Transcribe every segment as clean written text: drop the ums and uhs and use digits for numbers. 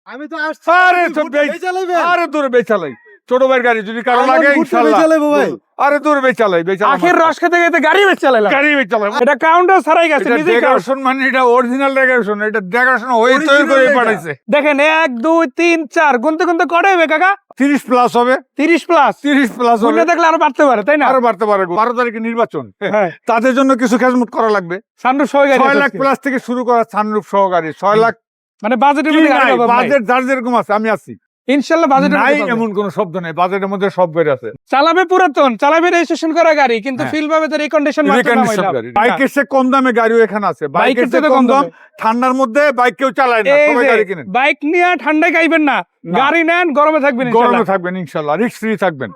আমি তো আসছি আরে তো চালাইবেন আরে তোর বেচালাই ছোট ভাইয়ের গাড়ি যদি কারো লাগে ইনশাআল্লাহ চালাইবো ভাই আরে তোর বেচালাই আখের রস খেতে খেতে গাড়ি বেচালাইলাম গাড়ি বেচালাই এটা কাউন্টার ছাড়াই গেছে নিজে ডেকোরেশন মানে এটা অরিজিনাল ডেকোরেশন এটা ডেকোরেশন হয়ে তৈরি করে পাঠাইছে দেখেন 1 2 3 4 গুনতে গুনতে কত হবে কাকা 30 প্লাস হবে 30 প্লাস 30 প্লাস হবে দেখলে আরো বাড়তে পারে তাই না আরো বাড়তে পারে 12 তারিখে নির্বাচন তাদের জন্য কিছু খেজমত করা লাগবে সানরুফ সহ গাড়ি 6 লাখ প্লাস থেকে শুরু করা সানরুফ সহ গাড়ি 6 লাখ মানে বাজেটের মধ্যে গাড়ি পাবেন বাজেট যার যেরকম আছে আমি আছি ইনশাআল্লাহ বাজেটের নাই মধ্যে এমন কোন শব্দ নেই বাজেটের মধ্যে সব বের আছে চালাবে পুরাতন চালাবে রেজিস্ট্রেশন করা গাড়ি কিন্তু ফিল পাবে তো রিকন্ডিশন বাইকের চেয়ে কম দামে গাড়িও এখানে আছে বাইকের চেয়ে কম দাম ঠান্ডার মধ্যে বাইক কেউ চালায় না সবাই গাড়ি কিনেন বাইক নিয়ে ঠান্ডায় গাইবেন না গাড়ি নেন গরমে থাকবেন গরমে থাকবেন ইনশাআল্লাহ রিস্ক ফ্রি থাকবেন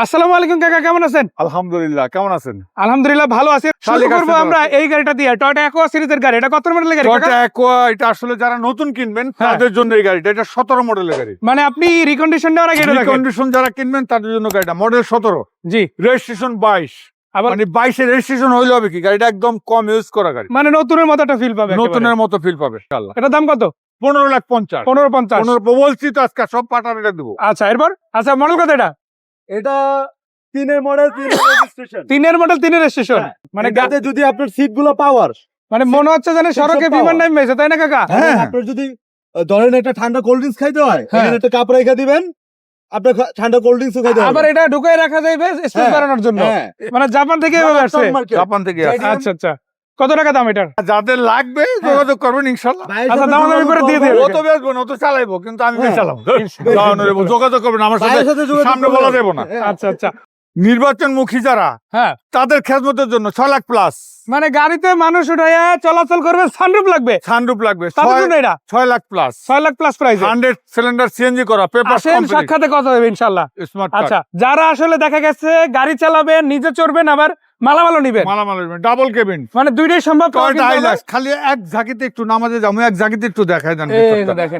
আসসালামু আলাইকুম কাকা কেমন আছেন আলহামদুলিল্লাহ কেমন আছেন আলহামদুলিল্লাহ ভালো আছি শুরু করব আমরা এই গাড়িটা দিয়ে টয়োটা অ্যাকোয়া সিরিজের গাড়ি এটা কত মডেলের গাড়ি টয়োটা অ্যাকোয়া এটা আসলে যারা নতুন কিনবেন তাদের জন্য এই গাড়িটা এটা 17 মডেলের গাড়ি মানে আপনি রিকন্ডিশন নেওয়ার আগে এটা রিকন্ডিশন যারা কিনবেন তাদের জন্য গাড়িটা মডেল 17 জি রেজিস্ট্রেশন 22 আবার মানে 22 এর রেজিস্ট্রেশন হইলো হবে কি গাড়িটা একদম কম ইউজ করা গাড়ি মানে নতুনের মতো একটা ফিল পাবে নতুনের মতো ফিল পাবে ইনশাআল্লাহ এটা দাম কত 15 লাখ 50 15 বলছি তো আজকে সব পাটা রেটে দেব আচ্ছা এরপর আচ্ছা মডেল কত এটা এটা 3 এর মডেল 3 এর রেজিস্ট্রেশন 3 এর মডেল 3 এর রেজিস্ট্রেশন মানে গাড়িতে যদি আপনার সিটগুলো পাওয়ার মানে মনে হচ্ছে যেন সড়কে বিমান নামছে তাই না কাকা হ্যাঁ আপনার যদি ধরেন একটা ঠান্ডা কোল্ড ড্রিঙ্কস খাইতে হয় এখানে একটা কাপ রেখে দিবেন আপনার ঠান্ডা কোল্ড ড্রিঙ্কসও খাইতে হবে আবার এটা ঢুকায় রাখা যাবে স্পেস বাড়ানোর জন্য মানে জাপান থেকে এভাবে আসছে জাপান থেকে আচ্ছা আচ্ছা কত টাকা দাম এটার যাদের লাগবে যোগাযোগ করবেন ইনশাআল্লাহ আচ্ছা দাম আমি করে দিয়ে দেব ও তো বেচবো না ও তো চালাইবো কিন্তু আমি চালাবো যোগাযোগ করবেন আমার সাথে সামনে বলা দেব না আচ্ছা আচ্ছা নির্বাচনমুখী যারা তাদের খেদমতের জন্য 6 লাখ প্লাস মানে গাড়িতে মানুষ উঠাইয়া চলাচল করবে সানরুফ লাগবে 6 lakh plus 6 lakh plus price 100 cylinder CNG করা পেপার কমপ্লিট সাক্ষাতে কথা হবে ইনশাআল্লাহ স্মার্ট আচ্ছা যারা আসলে দেখা গেছে গাড়ি চালাবেন নিজে চড়বেন আবার মালামালও নিবেন ডাবল কেবিন মানে দুইটাই সম্ভব টয়োটা হাইলাক্স খালি এক ঝাঁকিতে একটু নামাজে যাবো এক ঝাঁকিতে একটু দেখায় দেন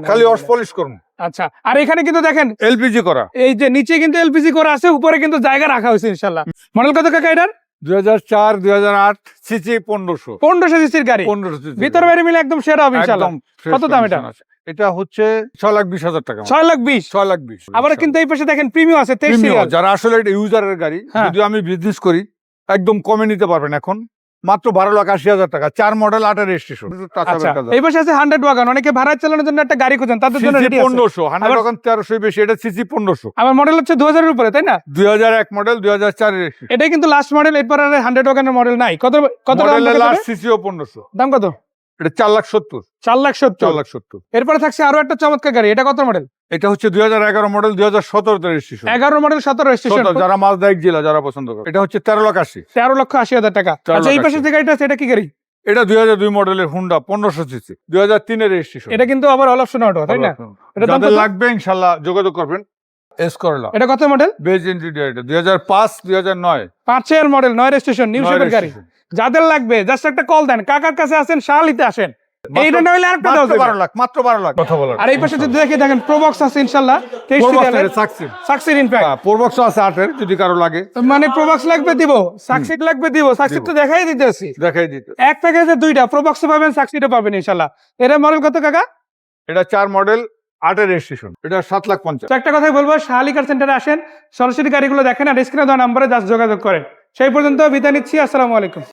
খালি ওয়াশ পলিশ করুন আচ্ছা আর এখানে কিন্তু দেখেন এলপিজি করা এই যে নিচে কিন্তু এলপিজি করা আছে উপরে কিন্তু জায়গা রাখা হয়েছে ইনশাআল্লাহ মডেল কত কাকা এটার 2004 2008 সিসি 1500 সিসির গাড়ি 1500 সিসি ভিতর বাইরে মিলে একদম সেরা হবে ইনশাআল্লাহ কত দাম এটা এটা হচ্ছে 6,20,000 টাকা 6,20,000 আবার কিন্তু এই পাশে দেখেন প্রিমিয়াম আছে 23 সিরিয়াল যারা আসলে এটা ইউজারের গাড়ি যদি আমি বিজনেস করি একদম কমে নিতে পারবেন এখন মাত্র 12,80,000 টাকা 4 মডেল 8 রেজিস্ট্রেশন এই পাশে আছে 100 ওয়াগন অনেকে ভাড়া চালানোর জন্য একটা গাড়ি খুঁজেন তাদের জন্য রেডি আছে 1500 100 ওয়াগন 1300 বেশি এটা সিসি 1500 আমার মডেল হচ্ছে 2000 এর উপরে তাই না 2001 মডেল 2004 এর এটাই কিন্তু লাস্ট মডেল এরপর আর 100 ওয়াগনের মডেল নাই কত দাম মডেলের লাস্ট সিসিও 1500 দাম কত এটা 4,70,000 এরপরে থাকছে আরো একটা চমৎকার গাড়ি এটা কত মডেল এটা হচ্ছে 2011 মডেল 2017 তে রেজিস্ট্রেশন 11 মডেল 17 রেজিস্ট্রেশন যারা মালদাইক জেলা যারা পছন্দ করে এটা হচ্ছে 13,80,000 টাকা আচ্ছা এই পাশে যে গাড়িটা আছে এটা কি গাড়ি এটা 2002 মডেলের হুন্ডা 1500 সিসি 2003 এর রেজিস্ট্রেশন এটা কিন্তু আবার অল অপশন অটো তাই না এটা দাম লাগবে ইনশাআল্লাহ যোগাযোগ করবেন এস করলা এটা কত মডেল বেজ ইন্টেরিয়র এটা 2005 2009 5 এর মডেল 9 রেজিস্ট্রেশন নিউ শেপের গাড়ি যাদের লাগবে জাস্ট একটা কল দেন কাকার কাছে আসেন শালিতে আসেন এইটা নইলে আরেকটা দাও 12 লাখ মাত্র 12 লাখ কথা বলার আর এই পাশে যদি দেখেন প্রোবক্স আছে ইনশাআল্লাহ 23 সিরিয়ালের সাকসিড ইনফ্যাক্ট প্রোবক্স আছে 8 এর যদি কারো লাগে মানে প্রোবক্স লাগবে দিব সাকসিড লাগবে দিব সাকসিড তো দেখাই দিতেছি দিতে এক প্যাকেজে দুইটা প্রোবক্স পাবেন সাকসিডও পাবেন ইনশাআল্লাহ এর মডেল কত কাকা এটা 4 মডেল 8 এর রেজিস্ট্রেশন এটা 7,50,000 একটা কথাই বলবো শাহালি কার সেন্টারে আসেন সরাসরি গাড়িগুলো দেখেন আর স্ক্রিনে দেওয়া নম্বরে জাস্ট যোগাযোগ করেন সেই পর্যন্ত বিদায় নিচ্ছি আসসালামু আলাইকুম